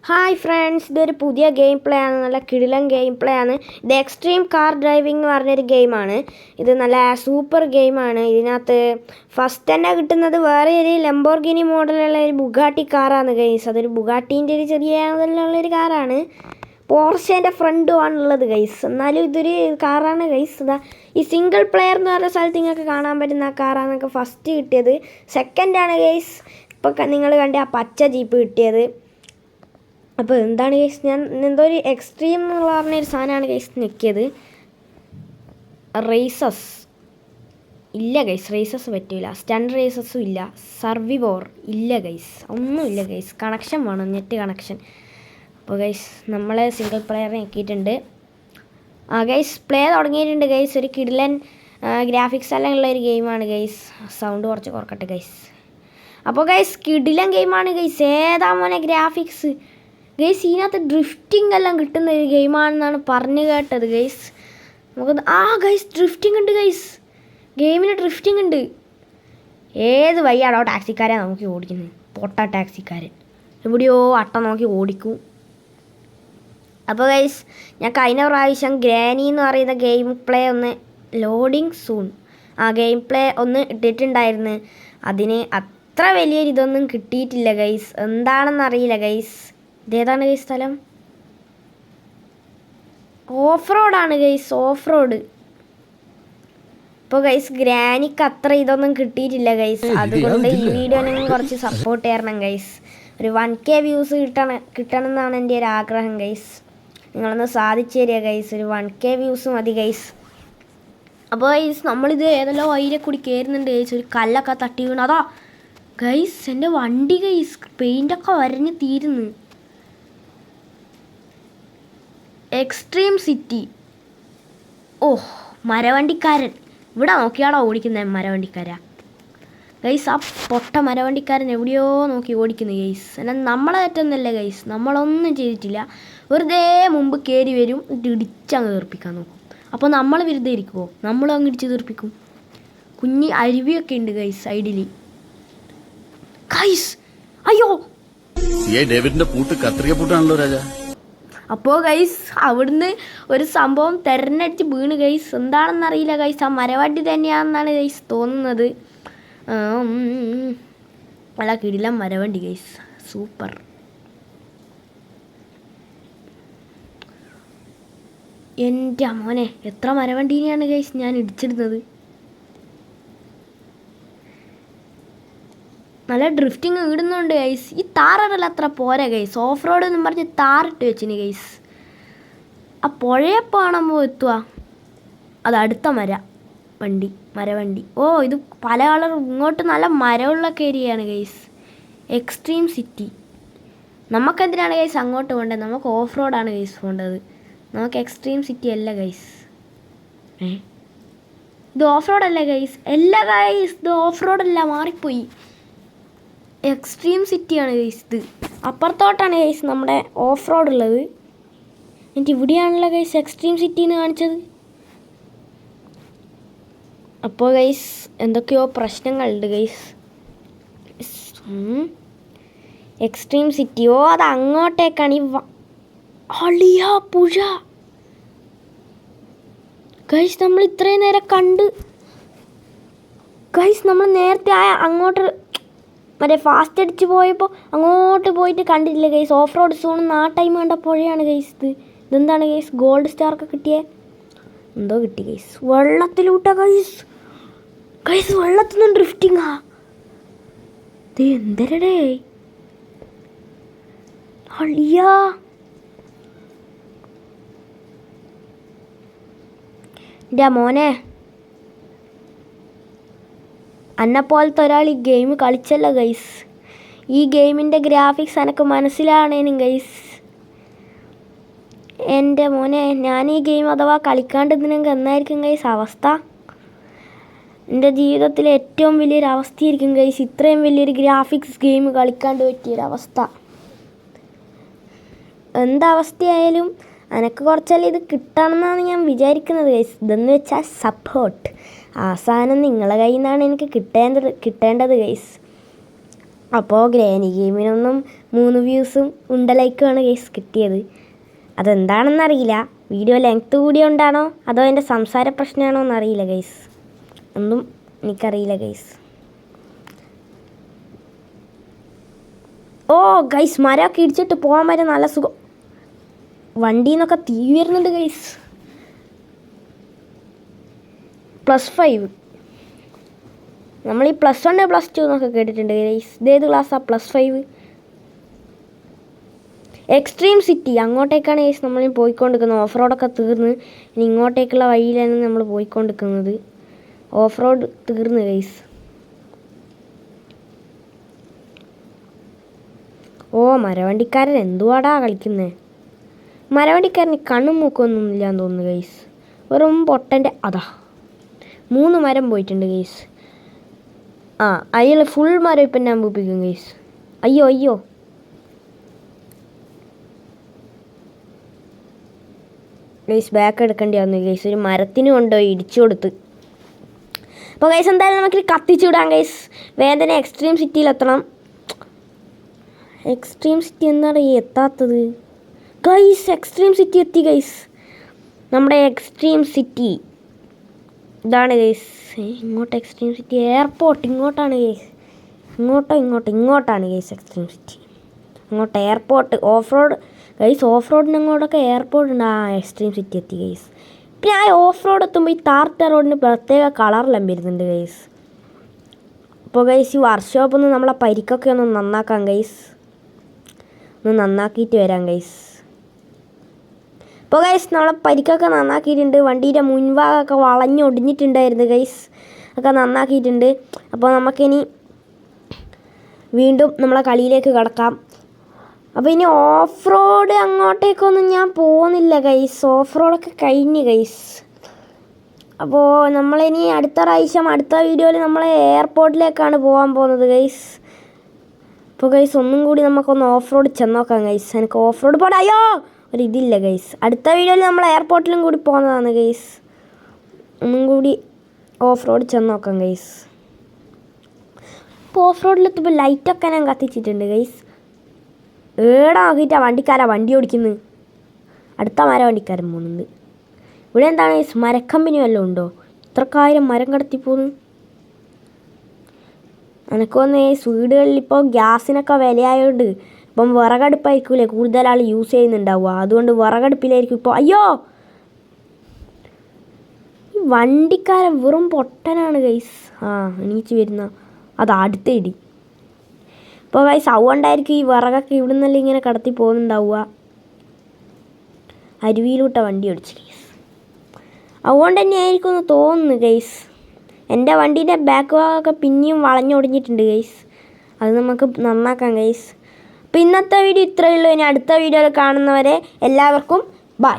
Hi friends, ഇതൊരു പുതിയ game play ആണ്. നല്ല കിടിലൻ ഗെയിം പ്ലേ ആണ്. ഇത് എക്സ്ട്രീം കാർ ഡ്രൈവിംഗ് എന്ന് പറഞ്ഞൊരു ഗെയിമാണ്. ഇത് നല്ല സൂപ്പർ ഗെയിമാണ്. ഇതിനകത്ത് ഫസ്റ്റ് തന്നെ കിട്ടുന്നത് വേറെ ഒരു ലംബോർഗിനി മോഡലുള്ള ഒരു ബുഗാട്ടി കാറാണ് ഗൈസ്. അതൊരു ബുഗാട്ടീൻ്റെ ഒരു ചെറിയ മോഡലുള്ളൊരു കാറാണ്. പോർഷേൻ്റെ ഫ്രണ്ടുമാണുള്ളത് ഗൈസ്. എന്നാലും ഇതൊരു കാറാണ് ഗൈസ്. ഇതാ ഈ സിംഗിൾ പ്ലെയർ എന്ന് പറഞ്ഞ സ്ഥലത്ത് നിങ്ങൾക്ക് കാണാൻ പറ്റുന്ന ആ കാറാണ് ഫസ്റ്റ് കിട്ടിയത്. സെക്കൻഡാണ് ഗൈസ് ഇപ്പോൾ നിങ്ങൾ കണ്ട ആ പച്ച ജീപ്പ് കിട്ടിയത്. അപ്പോൾ എന്താണ് ഗൈസ്, ഞാൻ എന്തോ ഒരു എക്സ്ട്രീം എന്നുള്ള പറഞ്ഞൊരു സാധനമാണ് ഗൈസ് ഞെക്കിയത്. റേസസ് ഇല്ല ഗൈസ്, റേസസ് പറ്റില്ല. സ്റ്റണ്ട് റേസസും ഇല്ല. സർവിവോർ ഇല്ല ഗൈസ്, ഒന്നുമില്ല ഗൈസ്. കണക്ഷൻ വേണം, നെറ്റ് കണക്ഷൻ. അപ്പോൾ ഗൈസ് നമ്മൾ സിംഗിൾ പ്ലെയർ ഞെക്കിയിട്ടുണ്ട്. ഗൈസ് പ്ലേ തുടങ്ങിയിട്ടുണ്ട് ഗൈസ്. ഒരു കിടിലൻ ഗ്രാഫിക്സ് എല്ലാം ഉള്ള ഒരു ഗെയിമാണ് ഗൈസ്. സൗണ്ട് കുറച്ച് കുറക്കട്ടെ ഗൈസ്. അപ്പോൾ ഗൈസ് കിടിലൻ ഗെയിമാണ് ഗൈസ്. ഏതാ മോനെ ഗ്രാഫിക്സ് ഗൈസ്. ഇതിനകത്ത് ഡ്രിഫ്റ്റിംഗ് എല്ലാം കിട്ടുന്ന ഒരു ഗെയിമാണെന്നാണ് പറഞ്ഞു കേട്ടത് ഗൈസ്. നമുക്ക് ഗൈസ് ഡ്രിഫ്റ്റിംഗ് ഉണ്ട് ഗൈസ്. ഗെയിമിന് ഡ്രിഫ്റ്റിംഗ് ഉണ്ട്. ഏത് വയ്യാടോ ടാക്സിക്കാരെ നോക്കി ഓടിക്കുന്നത്. പൊട്ട ടാക്സിക്കാരൻ എവിടെയോ അട്ട നോക്കി ഓടിക്കും. അപ്പോൾ ഗൈസ് ഞാൻ കഴിഞ്ഞ പ്രാവശ്യം ഗ്രാനി എന്ന് പറയുന്ന ഗെയിം പ്ലേ ഒന്ന് ലോഡിങ് സൂൺ ഗെയിം പ്ലേ ഒന്ന് ഇട്ടിട്ടുണ്ടായിരുന്നു. അതിന് അത്ര വലിയൊരു ഇതൊന്നും കിട്ടിയിട്ടില്ല ഗൈസ്. എന്താണെന്നറിയില്ല ഗൈസ്. ഇതേതാണ് ഗൈസ് സ്ഥലം? ഓഫ് റോഡാണ് ഗൈസ്, ഓഫ് റോഡ്. ഇപ്പോൾ ഗൈസ് ഗ്രാനിക്ക് അത്ര ഇതൊന്നും കിട്ടിയിട്ടില്ല ഗൈസ്. അതുകൊണ്ട് ഈ വീഡിയോനെങ്കിലും കുറച്ച് സപ്പോർട്ട് ചെയ്യണം ഗൈസ്. ഒരു 1K വ്യൂസ് കിട്ടണം എന്നാണ് എൻ്റെ ഒരു ആഗ്രഹം ഗൈസ്. നിങ്ങളൊന്ന് സാധിച്ചു തരിക ഗൈസ്. ഒരു 1K വ്യൂസ് മതി ഗൈസ്. അപ്പോൾ ഗൈസ് നമ്മളിത് ഏതെല്ലാം വൈരെ കൂടി കയറുന്നുണ്ട് ഗൈസ്. ഒരു കല്ലൊക്കെ തട്ടി വീണു. അതാ ഗൈസ് എൻ്റെ വണ്ടി ഗൈസ് പെയിൻ്റൊക്കെ വരഞ്ഞ് തീരുന്നു. Extreme city. മരവണ്ടിക്കാരൻ ഇവിടെ നോക്കിയാണോ ഓടിക്കുന്നത്? മരവണ്ടിക്കാരാ ഗൈസ്. ആ പൊട്ട മരവണ്ടിക്കാരൻ എവിടെയോ നോക്കി ഓടിക്കുന്നു ഗൈസ്. എന്നാൽ നമ്മളെ തെറ്റൊന്നുമല്ല ഗൈസ്. നമ്മളൊന്നും ചെയ്തിട്ടില്ല. വെറുതെ മുമ്പ് കയറി വരും, ഇടിച്ചങ്ങ് തീർപ്പിക്കാൻ നോക്കും. അപ്പോൾ നമ്മൾ വെറുതെ ഇരിക്കുമോ? നമ്മളും അങ്ങ് ഇടിച്ച് തീർപ്പിക്കും. കുഞ്ഞി അരുവിയൊക്കെ ഉണ്ട് ഗൈസ് സൈഡിൽ. ഗൈസ് അയ്യോ, ഡേവിഡിന്റെ പൂട്ട് കത്രിക പൂട്ടാണല്ലോ രാജാ. അപ്പോൾ ഗൈസ് അവിടുന്ന് ഒരു സംഭവം തെരഞ്ഞടിച്ച് വീണ് ഗൈസ്. എന്താണെന്നറിയില്ല ഗൈസ്. ആ മരവണ്ടി തന്നെയാണെന്നാണ് ഗൈസ് തോന്നുന്നത്. നല്ല കിടിലം മരവണ്ടി ഗൈസ്, സൂപ്പർ. എൻ്റെ മോനെ എത്ര മരവണ്ടീനെയാണ് ഗൈസ് ഞാൻ ഇടിച്ചിടുന്നത്. നല്ല ഡ്രിഫ്റ്റിങ് ഇടുന്നുണ്ട് ഗൈസ്. ഈ താറല്ല അത്ര പോരാ ഗൈസ്. ഓഫ് റോഡ് എന്നും പറഞ്ഞ് താറിട്ട് വെച്ചിന് ഗൈസ്. ആ പുഴയപ്പോൾ കാണുമ്പോൾ എത്തുക. അത് അടുത്ത മരവണ്ടി. ഇത് പല കളർ. ഇങ്ങോട്ട് നല്ല മരമുള്ള ഏരിയയാണ് ഗൈസ്. Extreme city. നമുക്കെന്തിനാണ് ഗൈസ് അങ്ങോട്ട് പോകേണ്ടത്? നമുക്ക് ഓഫ് റോഡാണ് ഗൈസ് പോകേണ്ടത്. നമുക്ക് എക്സ്ട്രീം സിറ്റി അല്ല ഗൈസ്. ഇത് ഓഫ് റോഡല്ല ഗൈസ്. അല്ല ഗൈസ്, ഇത് ഓഫ് റോഡല്ല, മാറിപ്പോയി. എക്സ്ട്രീം സിറ്റിയാണ് ഗൈസ്. ഇത് അപ്പുറത്തോട്ടാണ് ഗൈസ് നമ്മുടെ ഓഫ് റോഡ് ഉള്ളത്. എന്നിട്ട് ഇവിടെയാണല്ലോ ഗൈസ് എക്സ്ട്രീം സിറ്റി എന്ന് കാണിച്ചത്. അപ്പോൾ ഗൈസ് എന്തൊക്കെയോ പ്രശ്നങ്ങളുണ്ട് ഗൈസ്. Extreme city. അത് അങ്ങോട്ടേക്കാണ്. ഈ പുഴ ഗൈസ് നമ്മൾ ഇത്രയും നേരം കണ്ട് ഗൈസ്. നമ്മൾ നേരത്തെ അങ്ങോട്ട് മറ്റേ ഫാസ്റ്റ് അടിച്ച് പോയപ്പോൾ അങ്ങോട്ട് പോയിട്ട് കണ്ടിട്ടില്ല ഗൈസ്. ഓഫ് റോഡ് സോൺ ആ ടൈം കണ്ട പുഴയാണ് ഗൈസ്. ഇതെന്താണ് ഗൈസ്? ഗോൾഡ് സ്റ്റാർക്ക് കിട്ടിയേ എന്തോ കിട്ടി ഗൈസ്. വെള്ളത്തിലൂട്ട ഗൈസ്. വെള്ളത്തിൽ നിന്ന് ഡ്രിഫ്റ്റിങ്ങാ. ഇത് എന്തരടേ അളിയാ. എൻ്റെ മോനെ, അന്നെപ്പോലത്തെ ഒരാൾ ഈ ഗെയിം കളിച്ചല്ലോ ഗൈസ്. ഈ ഗെയിമിൻ്റെ ഗ്രാഫിക്സ് എനിക്ക് മനസ്സിലാണേനും ഗൈസ്. എൻ്റെ മോനെ, ഞാൻ ഈ ഗെയിം അഥവാ കളിക്കാണ്ടിരുന്നെങ്കിൽ എന്നായിരിക്കും ഗൈസ് അവസ്ഥ? എൻ്റെ ജീവിതത്തിലെ ഏറ്റവും വലിയൊരു അവസ്ഥയായിരിക്കും ഗൈസ് ഇത്രയും വലിയൊരു ഗ്രാഫിക്സ് ഗെയിം കളിക്കാണ്ട് പറ്റിയൊരവസ്ഥ. എന്താവസ്ഥയായാലും എനിക്ക് കുറച്ചല്ലേ ഇത് കിട്ടണമെന്നാണ് ഞാൻ വിചാരിക്കുന്നത് ഗൈസ്. ഇതെന്ന് വെച്ചാൽ സപ്പോർട്ട്. ആ സാധനം നിങ്ങളെ കയ്യിൽ നിന്നാണ് എനിക്ക് കിട്ടേണ്ടത് ഗൈസ്. അപ്പോൾ ഗ്രാനി ഗെയിമിനൊന്നും 3 വ്യൂസും ലൈക്കുമാണ് ഗൈസ് കിട്ടിയത്. അതെന്താണെന്നറിയില്ല. വീഡിയോ ലെങ്ത്ത് കൂടിയോണ്ടാണോ അതോ എൻ്റെ സംസാര പ്രശ്നമാണോ എന്നറിയില്ല ഗൈസ്. ഒന്നും എനിക്കറിയില്ല ഗൈസ്. ഓ ഗൈസ്, മരമൊക്കെ ഇടിച്ചിട്ട് പോകാൻ വരെ നല്ല സുഖം. വണ്ടിയിൽ നിന്നൊക്കെ തീ വരുന്നുണ്ട് ഗൈസ്. +5. നമ്മൾ ഈ +1 +2 എന്നൊക്കെ കേട്ടിട്ടുണ്ട് ഗൈസ്. ഇതേത് ക്ലാസ്സാണ് +5? എക്സ്ട്രീം സിറ്റി, അങ്ങോട്ടേക്കാണ് ഗൈസ് നമ്മൾ പോയിക്കൊണ്ടിരിക്കുന്നത്. ഓഫ് റോഡൊക്കെ തീർന്ന് ഇനി ഇങ്ങോട്ടേക്കുള്ള വഴിയിലാണ് നമ്മൾ പോയിക്കൊണ്ടിരിക്കുന്നത്. ഓഫ് റോഡ് തീർന്ന് ഗൈസ്. ഓ, മരവണ്ടിക്കാരൻ എന്തുവാടാ കളിക്കുന്നത്? മരവണ്ടിക്കാരന് കണ്ണും മൂക്കൊന്നും ഇല്ലാന്ന് തോന്നുന്നു ഗൈസ്. വെറും പൊട്ടൻ്റെ അതാ 3 മരം പോയിട്ടുണ്ട് ഗൈസ്. അയാൾ ഫുൾ മരം ഇപ്പം ഞാൻ പൂപ്പിക്കും ഗൈസ്. അയ്യോ ഗൈസ്, ബാക്ക് എടുക്കേണ്ടി വന്നു ഗൈസ്. ഒരു മരത്തിന് കൊണ്ടുപോയി ഇടിച്ചു കൊടുത്ത്. അപ്പോൾ ഗൈസ് എന്തായാലും നമുക്ക് കത്തിച്ചു വിടാം ഗൈസ്. വേദന എക്സ്ട്രീം സിറ്റിയിലെത്തണം. എക്സ്ട്രീം സിറ്റി എന്താണ് ഈ എത്താത്തത് ഗൈസ്? എക്സ്ട്രീം സിറ്റി എത്തി ഗൈസ്. നമ്മുടെ എക്സ്ട്രീം സിറ്റി ഇതാണ് ഗൈസ്. ഇങ്ങോട്ട് എക്സ്ട്രീം സിറ്റി എയർപോർട്ട് ഇങ്ങോട്ടാണ് ഗൈസ്. ഇങ്ങോട്ടാണ് ഗൈസ് എക്സ്ട്രീം സിറ്റി. അങ്ങോട്ട് airport off road guys. Of റോഡിന് അങ്ങോട്ടൊക്കെ എയർപോർട്ട് ഉണ്ട്. എക്സ്ട്രീം സിറ്റി എത്തി ഗൈസ്. പിന്നെ ഓഫ് റോഡ് എത്തുമ്പോൾ ഈ താർട്ട റോഡിന് പ്രത്യേക കളറെല്ലാം വരുന്നുണ്ട് ഗൈസ്. അപ്പോൾ ഗൈസ് ഈ വർക്ക്ഷോപ്പൊന്ന് നമ്മളെ പരിക്കൊക്കെ ഒന്ന് നന്നാക്കാം ഗൈസ്. ഒന്ന് നന്നാക്കിയിട്ട് വരാം ഗൈസ്. അപ്പോൾ ഗൈസ് നമ്മളെ പരിക്കൊക്കെ നന്നാക്കിയിട്ടുണ്ട്. വണ്ടീൻ്റെ മുൻഭാഗമൊക്കെ വളഞ്ഞൊടിഞ്ഞിട്ടുണ്ടായിരുന്നു ഗൈസ്. ഒക്കെ നന്നാക്കിയിട്ടുണ്ട്. അപ്പോൾ നമുക്കിനി വീണ്ടും നമ്മളെ കളിയിലേക്ക് കടക്കാം. അപ്പോൾ ഇനി ഓഫ് റോഡ് അങ്ങോട്ടേക്കൊന്നും ഞാൻ പോകുന്നില്ല ഗൈസ്. ഓഫ് റോഡൊക്കെ കഴിഞ്ഞ് ഗൈസ്. അപ്പോൾ നമ്മളിനി അടുത്ത വീഡിയോയിൽ നമ്മൾ എയർപോർട്ടിലേക്കാണ് പോകാൻ പോകുന്നത് ഗൈസ്. അപ്പോൾ ഗൈസ് ഒന്നും കൂടി നമുക്കൊന്ന് ഓഫ് റോഡ് ചെന്നോക്കാം ഗൈസ്. എനിക്ക് ഓഫ് റോഡ് പോകണം. അയ്യോ, ഇതില്ല ഗൈസ്. അടുത്ത വീഡിയോയിൽ നമ്മൾ എയർപോർട്ടിലും കൂടി പോകുന്നതാണ് ഗൈസ്. ഒന്നും കൂടി ഓഫ് റോഡ് ചെന്നോക്കാം ഗൈസ്. ഇപ്പോൾ ഓഫ് റോഡിലെത്തുമ്പോൾ ലൈറ്റൊക്കെ ഞാൻ കത്തിച്ചിട്ടുണ്ട് ഗൈസ്. ഏടാ നോക്കിയിട്ടാ വണ്ടി ഓടിക്കുന്നത്. അടുത്ത മരവണ്ടിക്കാരൻ പോകുന്നുണ്ട്. ഇവിടെ എന്താണ് ഗൈസ്, മരക്കമ്പനി വല്ലതും ഉണ്ടോ? ഇത്രക്കാര്യം മരം കടത്തിപ്പോന്ന്. എനിക്കൊന്ന് വീടുകളിൽ ഇപ്പോൾ ഗ്യാസിനൊക്കെ വിലയായതുകൊണ്ട് ഇപ്പം വിറകടുപ്പായിരിക്കൂലേ കൂടുതൽ ആൾ യൂസ് ചെയ്യുന്നുണ്ടാവുക. അതുകൊണ്ട് വിറകടുപ്പിലായിരിക്കും ഇപ്പോൾ. അയ്യോ, ഈ വണ്ടിക്കാരൻ വെറും പൊട്ടനാണ് ഗൈസ്. എണീച്ച് വരുന്ന അടുത്ത ഇടി. ഇപ്പോൾ ഗൈസ് അതുകൊണ്ടായിരിക്കും ഈ വിറകൊക്കെ ഇവിടെ നിന്നല്ല ഇങ്ങനെ കടത്തി പോകുന്നുണ്ടാവുക. അരുവിയിലൂട്ട വണ്ടി ഓടിച്ച് ഗൈസ്. അതുകൊണ്ട് തന്നെ ആയിരിക്കും എന്ന് തോന്നുന്നു ഗൈസ്. എൻ്റെ വണ്ടീൻ്റെ ബാക്ക് ഭാഗമൊക്കെ പിന്നെയും വളഞ്ഞൊടിഞ്ഞിട്ടുണ്ട് ഗൈസ്. അത് നമുക്ക് നന്നാക്കാം ഗൈസ്. അപ്പോൾ ഇന്നത്തെ വീഡിയോ ഇത്രയേ ഉള്ളൂ. ഇനി അടുത്ത വീഡിയോയിൽ കാണുന്നവരെ എല്ലാവർക്കും ബൈ.